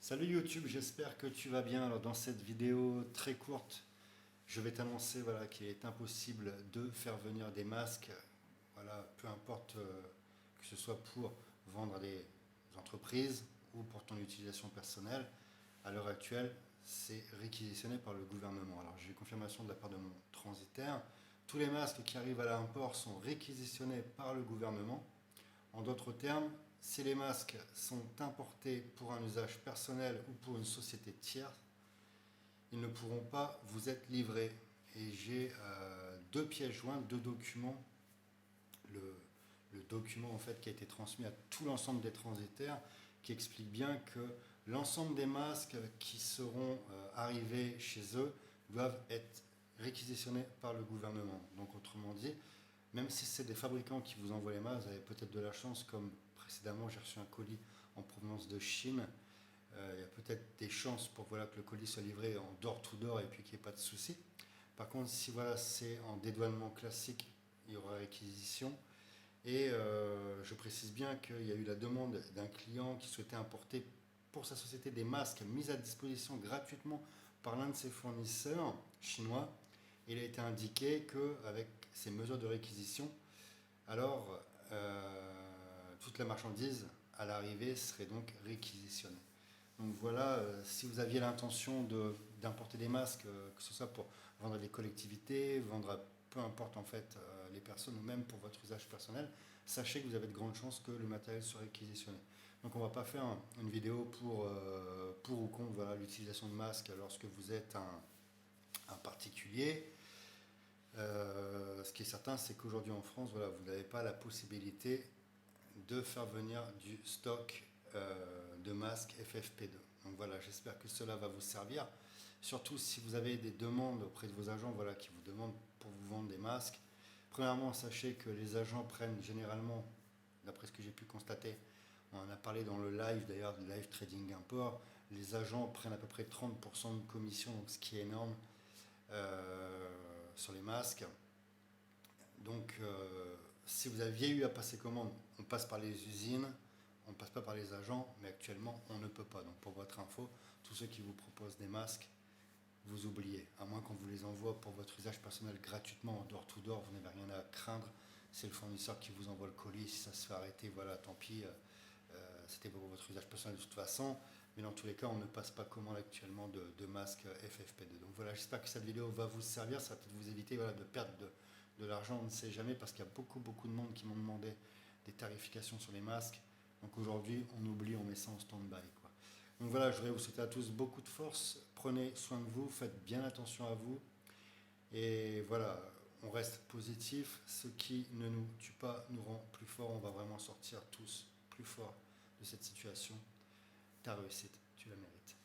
Salut YouTube, j'espère que tu vas bien. Alors dans cette vidéo très courte, je vais t'annoncer qu'il est impossible de faire venir des masques, peu importe que ce soit pour vendre à des entreprises ou pour ton utilisation personnelle. À l'heure actuelle, c'est réquisitionné par le gouvernement. Alors j'ai eu confirmation de la part de mon transitaire. Tous les masques qui arrivent à l'import sont réquisitionnés par le gouvernement. En d'autres termes, si les masques sont importés pour un usage personnel ou pour une société tierce, ils ne pourront pas vous être livrés. Et j'ai deux pièces jointes, deux documents. Le document en fait qui a été transmis à tout l'ensemble des transitaires qui explique bien que l'ensemble des masques qui seront arrivés chez eux doivent être réquisitionnés par le gouvernement. Donc autrement dit, même si c'est des fabricants qui vous envoient les masques, vous avez peut-être de la chance, comme précédemment j'ai reçu un colis en provenance de Chine. Il y a peut-être des chances pour que le colis soit livré en door-to-door et puis qu'il n'y ait pas de souci. Par contre, si c'est en dédouanement classique, il y aura réquisition. Et je précise bien qu'il y a eu la demande d'un client qui souhaitait importer pour sa société des masques mis à disposition gratuitement par l'un de ses fournisseurs chinois. Il a été indiqué qu'avec ces mesures de réquisition, alors toute la marchandise à l'arrivée serait donc réquisitionnée. Donc voilà, si vous aviez l'intention d'importer des masques, que ce soit pour vendre à des collectivités, vendre à peu importe en fait les personnes ou même pour votre usage personnel, sachez que vous avez de grandes chances que le matériel soit réquisitionné. Donc on ne va pas faire une vidéo pour ou contre l'utilisation de masques lorsque vous êtes un particulier. Ce qui est certain, c'est qu'aujourd'hui en France, vous n'avez pas la possibilité de faire venir du stock de masques FFP2. Donc voilà, j'espère que cela va vous servir. Surtout si vous avez des demandes auprès de vos agents qui vous demandent pour vous vendre des masques. Premièrement, sachez que les agents prennent généralement, d'après ce que j'ai pu constater, on en a parlé dans le live d'ailleurs, le live trading import, les agents prennent à peu près 30% de commission, donc ce qui est énorme sur les masques. Donc, si vous aviez eu à passer commande, on passe par les usines, on ne passe pas par les agents, mais actuellement, on ne peut pas. Donc, pour votre info, tous ceux qui vous proposent des masques, vous oubliez. À moins qu'on vous les envoie pour votre usage personnel gratuitement en door-to-door, vous n'avez rien à craindre. C'est le fournisseur qui vous envoie le colis. Si ça se fait arrêter, tant pis. C'était pour votre usage personnel de toute façon. Mais dans tous les cas, on ne passe pas commande actuellement de masques FFP2. Donc voilà, j'espère que cette vidéo va vous servir. Ça va peut-être vous éviter de perdre de l'argent, on ne sait jamais, parce qu'il y a beaucoup de monde qui m'ont demandé des tarifications sur les masques. Donc aujourd'hui, on oublie, on met ça en stand-by. Donc voilà, je voudrais vous souhaiter à tous beaucoup de force. Prenez soin de vous, faites bien attention à vous. Et voilà, on reste positif. Ce qui ne nous tue pas nous rend plus forts. On va vraiment sortir tous plus forts de cette situation. Ta réussite, tu la mérites.